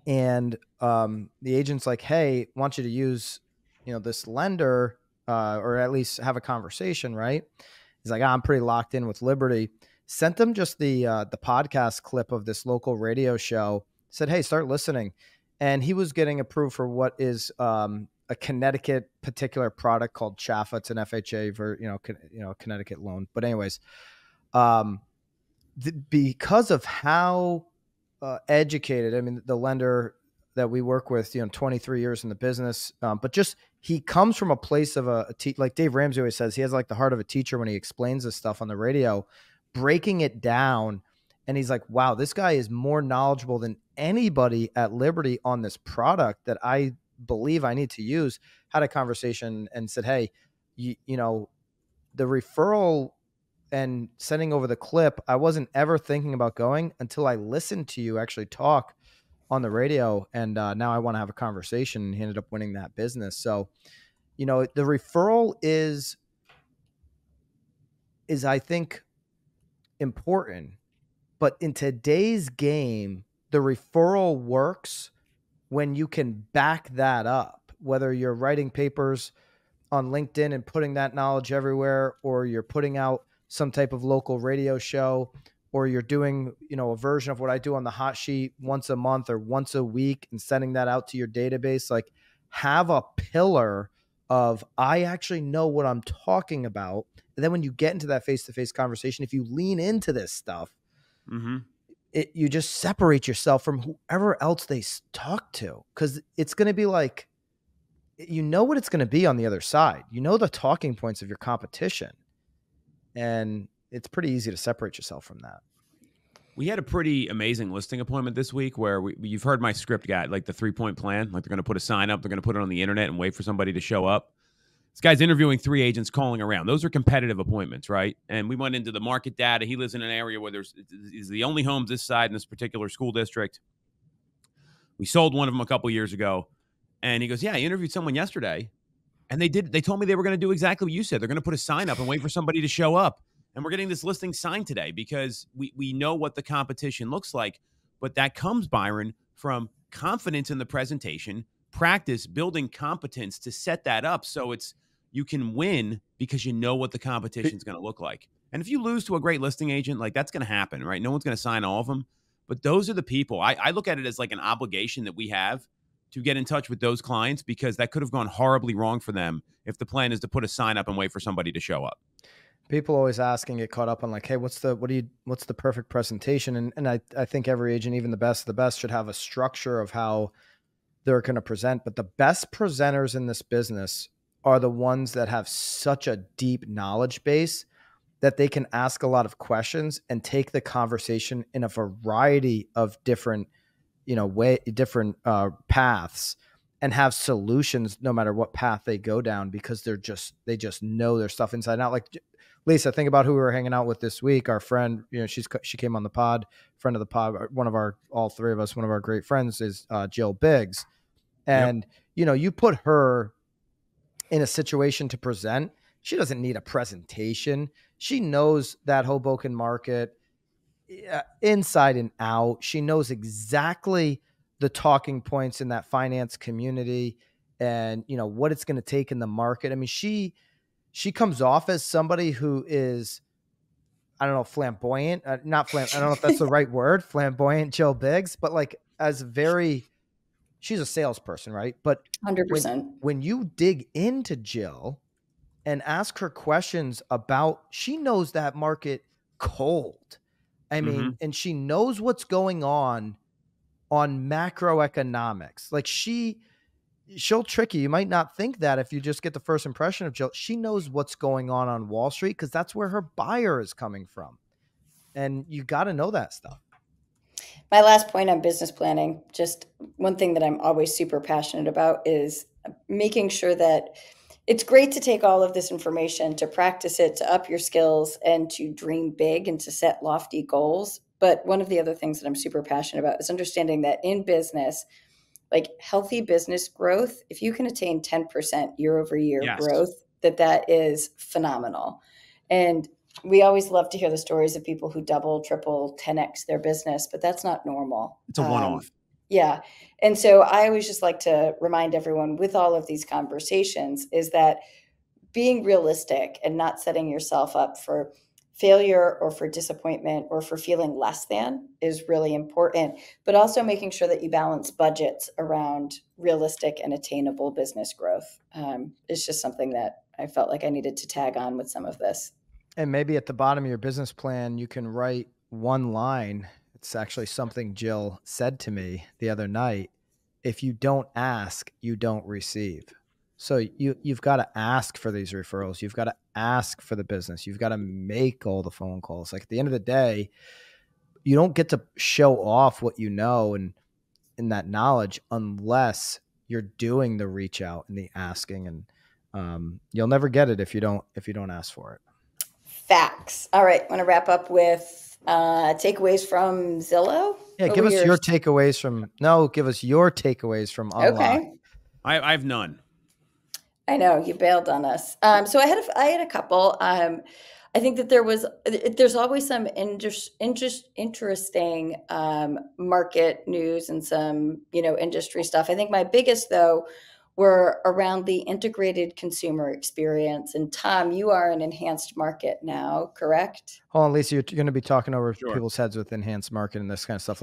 And the agent's like, hey, I want you to use, this lender, or at least have a conversation, right? He's like, I'm pretty locked in with Liberty. Sent them just the podcast clip of this local radio show. Said, hey, start listening. And he was getting approved for what is a Connecticut particular product called Chaffa. It's an FHA for Connecticut loan. But anyways, because of how educated, I mean, the lender that we work with, 23 years in the business, but just he comes from a place of like Dave Ramsey always says, he has like the heart of a teacher when he explains this stuff on the radio, breaking it down. And he's like, wow, this guy is more knowledgeable than anybody at Liberty on this product that I believe I need to use. Had a conversation and said, hey, the referral and sending over the clip, I wasn't ever thinking about going until I listened to you actually talk on the radio. And now I want to have a conversation. And he ended up winning that business. So, the referral is I think important, but in today's game, the referral works when you can back that up, whether you're writing papers on LinkedIn and putting that knowledge everywhere, or you're putting out some type of local radio show, or you're doing, a version of what I do on the hot sheet once a month or once a week and sending that out to your database. Like, have a pillar of, I actually know what I'm talking about. And then when you get into that face-to-face conversation, if you lean into this stuff, you just separate yourself from whoever else they talk to. Cause it's going to be like, what it's going to be on the other side. The talking points of your competition. And it's pretty easy to separate yourself from that. We had a pretty amazing listing appointment this week where you've heard my script guy, like the 3-point plan. Like, they're going to put a sign up, they're going to put it on the internet and wait for somebody to show up. This guy's interviewing 3 agents, calling around. Those are competitive appointments, right? And we went into the market data. He lives in an area where is the only homes this side in this particular school district. We sold one of them a couple years ago. And he goes, yeah, I interviewed someone yesterday. And they told me they were going to do exactly what you said. They're going to put a sign up and wait for somebody to show up. And we're getting this listing signed today because we know what the competition looks like. But that comes, Byron, from confidence in the presentation, practice, building competence to set that up so you can win because you know what the competition is going to look like. And if you lose to a great listing agent, like, that's going to happen, right? No one's going to sign all of them. But those are the people. I look at it as like an obligation that we have to get in touch with those clients, because that could have gone horribly wrong for them if the plan is to put a sign up and wait for somebody to show up. People always ask and get caught up on like, hey, what's the perfect presentation? And I think every agent, even the best of the best, should have a structure of how they're going to present. But the best presenters in this business are the ones that have such a deep knowledge base that they can ask a lot of questions and take the conversation in a variety of different paths, and have solutions no matter what path they go down, because they just know their stuff inside out. Like, Lisa, think about who we were hanging out with this week. Our friend, she came on the pod, friend of the pod, all 3 of us, one of our great friends is Jill Biggs. And, you put her in a situation to present. She doesn't need a presentation. She knows that Hoboken market inside and out. She knows exactly the talking points in that finance community and, what it's going to take in the market. I mean, she comes off as somebody who is, I don't know, flamboyant, I don't know if that's the right word, flamboyant Jill Biggs, but like she's a salesperson, right? But 100%. When you dig into Jill and ask her questions about, she knows that market cold. I mean, and she knows what's going on macroeconomics. Like, she'll trick you. You might not think that if you just get the first impression of Jill. She knows what's going on Wall Street, because that's where her buyer is coming from. And you got to know that stuff. My last point on business planning, just one thing that I'm always super passionate about is making sure that it's great to take all of this information, to practice it, to up your skills, and to dream big and to set lofty goals. But one of the other things that I'm super passionate about is understanding that in business, like healthy business growth, if you can attain 10% year over year growth, that is phenomenal. And we always love to hear the stories of people who double, triple, 10x their business, but that's not normal. It's a one-off. Yeah. And so I always just like to remind everyone with all of these conversations is that being realistic and not setting yourself up for failure or for disappointment or for feeling less than is really important, but also making sure that you balance budgets around realistic and attainable business growth. It's just something that I felt like I needed to tag on with some of this. And maybe at the bottom of your business plan, you can write one line. It's actually something Jill said to me the other night. If you don't ask, you don't receive. So you've got to ask for these referrals. You've got to ask for the business. You've got to make all the phone calls. Like at the end of the day, you don't get to show off what you know and in that knowledge unless you're doing the reach out and the asking. And you'll never get it if you don't ask for it. Facts. All right. Want to wrap up with takeaways from Zillow? Yeah, give us your takeaways from Unlock. Okay. I have none. I know you bailed on us. So I had a couple. I think that there's always some interesting market news and some industry stuff. I think my biggest though were around the integrated consumer experience. And Tom, you are an enhanced market now, correct? Hold on, Lisa, you're going to be talking over people's heads with enhanced market and this kind of stuff.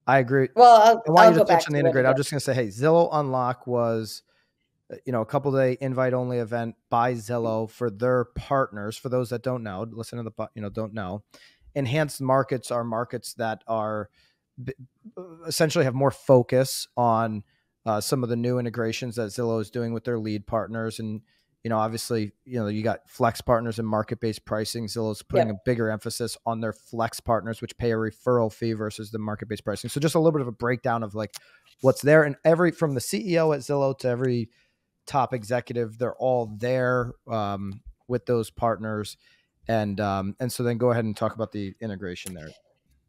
I agree. Well, I'll go back to the integrated. I'm just going to say, hey, Zillow Unlock was, a couple day invite only event by Zillow for their partners. For those that don't know, listen to don't know. Enhanced markets are markets that are essentially have more focus on some of the new integrations that Zillow is doing with their lead partners. And, obviously, you got flex partners and market-based pricing. Zillow's putting a bigger emphasis on their flex partners, which pay a referral fee versus the market-based pricing. So just a little bit of a breakdown of like what's there. And from the CEO at Zillow to every top executive, they're all there with those partners. And so then go ahead and talk about the integration there.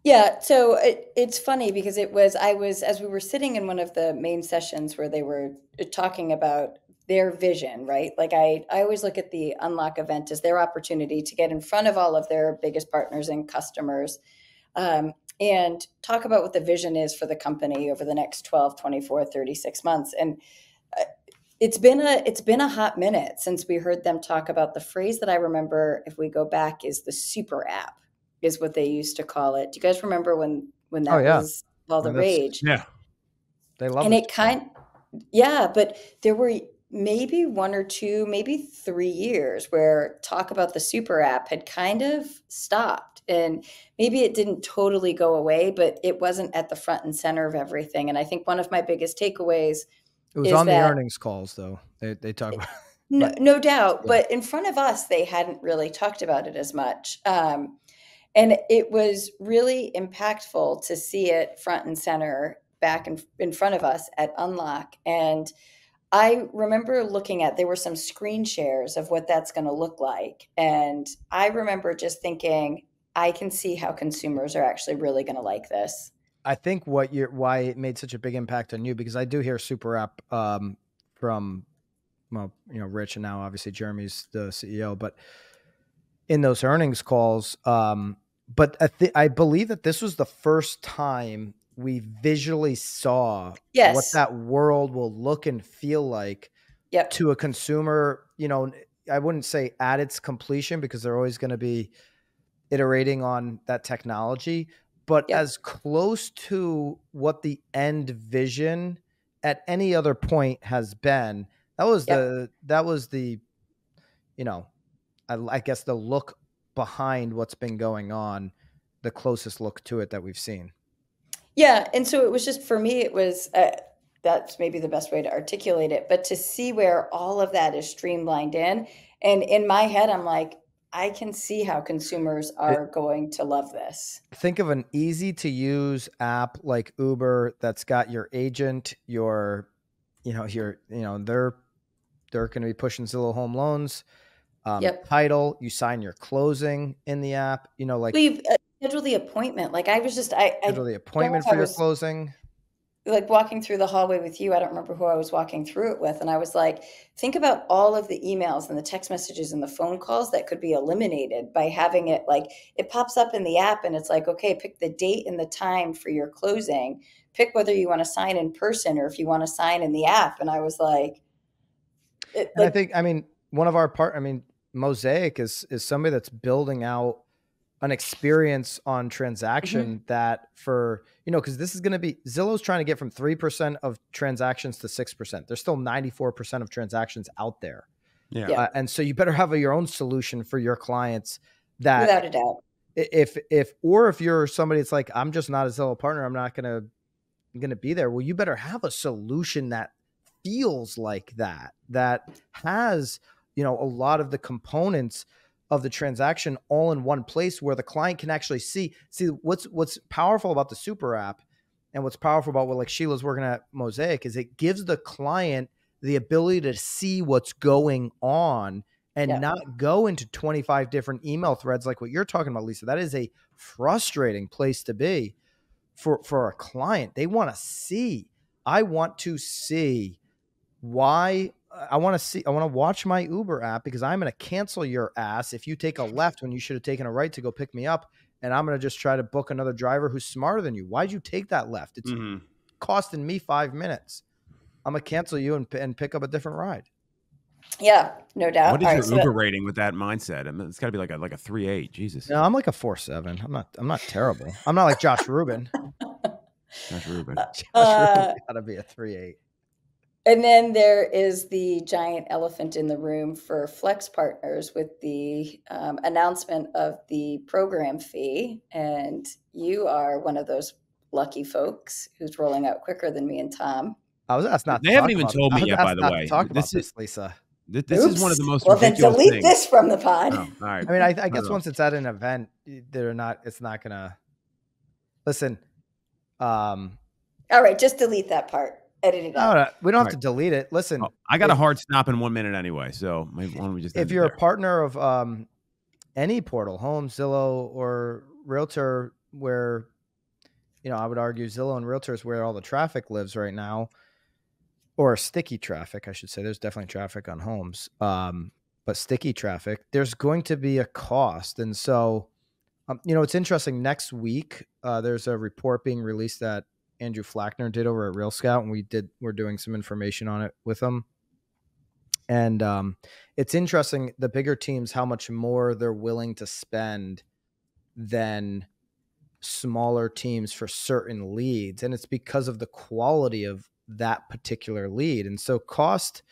Yeah, so it's funny because as we were sitting in one of the main sessions where they were talking about their vision, right? Like I always look at the Unlock event as their opportunity to get in front of all of their biggest partners and customers and talk about what the vision is for the company over the next 12, 24, 36 months. And it's been a hot minute since we heard them talk about the phrase that I remember, if we go back, is the super app. Is what they used to call it. Do you guys remember when that was all the rage? Yeah. They love it. And but there were maybe 1 or 2, maybe 3 years where talk about the super app had kind of stopped. And maybe it didn't totally go away, but it wasn't at the front and center of everything. And I think one of my biggest takeaways it was on the earnings calls though. They talk about no doubt. Yeah. But in front of us, they hadn't really talked about it as much. And it was really impactful to see it front and center back in front of us at Unlock. And I remember there were some screen shares of what that's going to look like. And I remember just thinking, I can see how consumers are actually really going to like this. I think why it made such a big impact on you, because I do hear super app from, Rich, and now obviously Jeremy's the CEO, but in those earnings calls, but I believe that this was the first time we visually saw what that world will look and feel like to a consumer. I wouldn't say at its completion, because they're always going to be iterating on that technology, but as close to what the end vision at any other point has been. That was the I guess the look behind what's been going on, the closest look to it that we've seen. Yeah. And so it was just, for me, it was, that's maybe the best way to articulate it, but to see where all of that is streamlined in. And in my head, I'm like, I can see how consumers are going to love this. Think of an easy to use app like Uber that's got your agent, they're going to be pushing Zillow Home Loans. Title, you sign your closing in the app, we've scheduled the appointment. Like I was just, schedule the appointment for your closing. like walking through the hallway with you, I don't remember who I was walking through it with. And I was like, think about all of the emails and the text messages and the phone calls that could be eliminated by having it, like, it pops up in the app and it's like, okay, pick the date and the time for your closing. Pick whether you want to sign in person or if you want to sign in the app. And I was like, I think, I mean, one of our 𝐷𝐸 is somebody that's building out an experience on transaction that for, because this is going to be, Zillow's trying to get from 3% of transactions to 6%. There's still 94% of transactions out there. Yeah. And so you better have your own solution for your clients that, without a doubt, if you're somebody that's like, I'm just not a Zillow partner, I'm not going to be there. Well, you better have a solution that feels like that has, a lot of the components of the transaction all in one place where the client can actually see what's powerful about the super app and what's powerful about what like Sheila's working at 𝐷𝐸 is it gives the client the ability to see what's going on and not go into 25 different email threads like what you're talking about, Lisa. That is a frustrating place to be for a client. They want to see. I want to see why. I want to watch my Uber app because I'm going to cancel your ass if you take a left when you should have taken a right to go pick me up. And I'm going to just try to book another driver who's smarter than you. Why'd you take that left? It's costing me 5 minutes. I'm going to cancel you and pick up a different ride. Yeah, no doubt. What is your Uber rating with that mindset? I mean, it's got to be like a 3.8. Jesus. No, I'm like a 4.7. I'm not terrible. I'm not like Josh Rubin. Josh Rubin got to be a 3.8. And then there is the giant elephant in the room for Flex partners with the announcement of the program fee. And you are one of those lucky folks who's rolling out quicker than me and Tom. They haven't even told me yet, by the way. Talk about this, Lisa. This is one of the most well, then delete things. This from the pod. Oh, all right. I mean, I guess once it's at an event, it's not going to listen. All right. Just delete that part. Edit it out. No, we don't have to delete it. Listen, I got a hard stop in 1 minute anyway. So maybe why don't we just, if you're a partner of any portal, Home, Zillow, or Realtor, where, I would argue Zillow and Realtor is where all the traffic lives right now, or sticky traffic, I should say. There's definitely traffic on homes, but sticky traffic, there's going to be a cost. And so, it's interesting. Next week, there's a report being released that Andrew Flachner did over at Real Scout, and we're doing some information on it with them. And it's interesting, the bigger teams, how much more they're willing to spend than smaller teams for certain leads. And it's because of the quality of that particular lead. And so cost,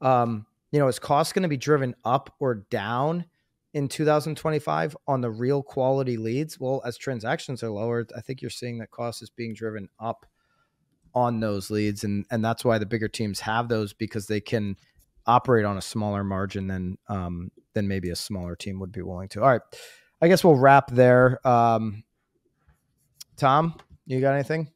is cost going to be driven up or down in 2025 on the real quality leads? Well, as transactions are lowered, I think you're seeing that cost is being driven up on those leads. And that's why the bigger teams have those, because they can operate on a smaller margin than maybe a smaller team would be willing to. All right. I guess we'll wrap there. Tom, you got anything?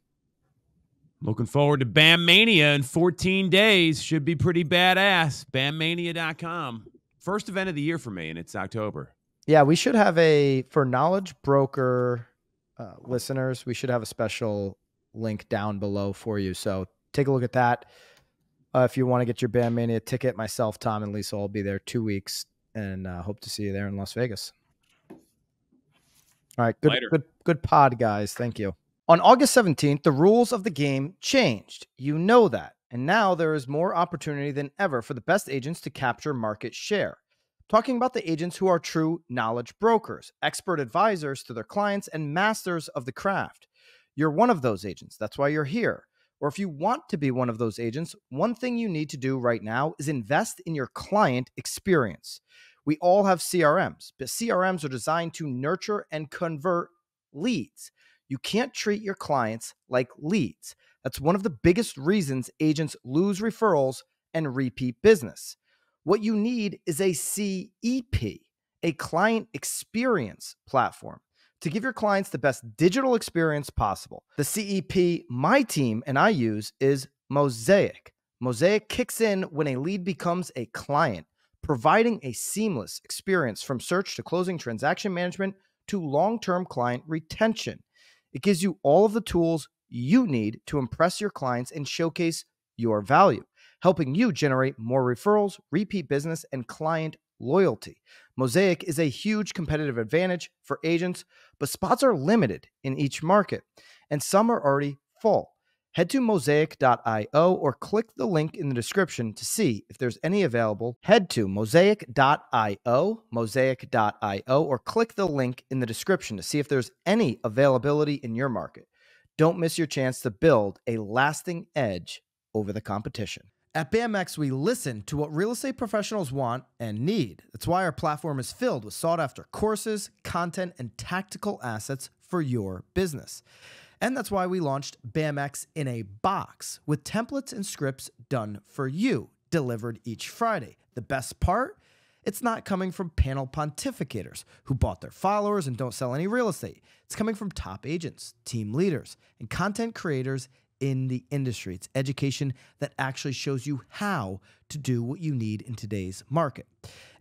Looking forward to BAM Mania in 14 days. Should be pretty badass. BAMmania.com. First event of the year for me, and it's October. Yeah, we should have for knowledge broker listeners, we should have a special link down below for you. So take a look at that. If you want to get your BAM Mania ticket, myself, Tom, and Lisa will be there 2 weeks, and hope to see you there in Las Vegas. All right, good pod, guys. Thank you. On August 17th, the rules of the game changed. You know that. And now there is more opportunity than ever for the best agents to capture market share. Talking about the agents who are true knowledge brokers, expert advisors to their clients, and masters of the craft. You're one of those agents. That's why you're here. Or if you want to be one of those agents, one thing you need to do right now is invest in your client experience. We all have CRMs, but CRMs are designed to nurture and convert leads. You can't treat your clients like leads. That's one of the biggest reasons agents lose referrals and repeat business. What you need is a CEP, a client experience platform, to give your clients the best digital experience possible. The CEP my team and I use is Mosaic. Mosaic kicks in when a lead becomes a client, providing a seamless experience from search to closing, transaction management to long-term client retention. It gives you all of the tools you need to impress your clients and showcase your value, helping you generate more referrals, repeat business, and client loyalty. Mosaic is a huge competitive advantage for agents, but spots are limited in each market, and some are already full. Head to mosaic.io or click the link in the description to see if there's any available. Head to mosaic.io, or click the link in the description to see if there's any availability in your market. Don't miss your chance to build a lasting edge over the competition. At BAMX, we listen to what real estate professionals want and need. That's why our platform is filled with sought-after courses, content, and tactical assets for your business. And that's why we launched BAMX in a box with templates and scripts done for you, delivered each Friday. The best part? It's not coming from panel pontificators who bought their followers and don't sell any real estate. It's coming from top agents, team leaders, and content creators in the industry. It's education that actually shows you how to do what you need in today's market.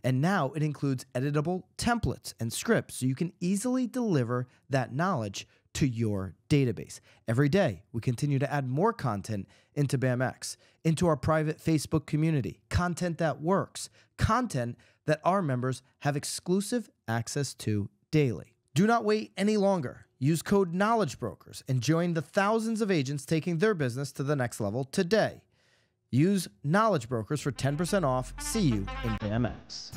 And now it includes editable templates and scripts so you can easily deliver that knowledge to your database. Every day, we continue to add more content into BAMX, into our private Facebook community, content that works, content that our members have exclusive access to daily. Do not wait any longer. Use code KNOWLEDGEBROKERS and join the thousands of agents taking their business to the next level today. Use Knowledge Brokers for 10% off. See you in BAMX.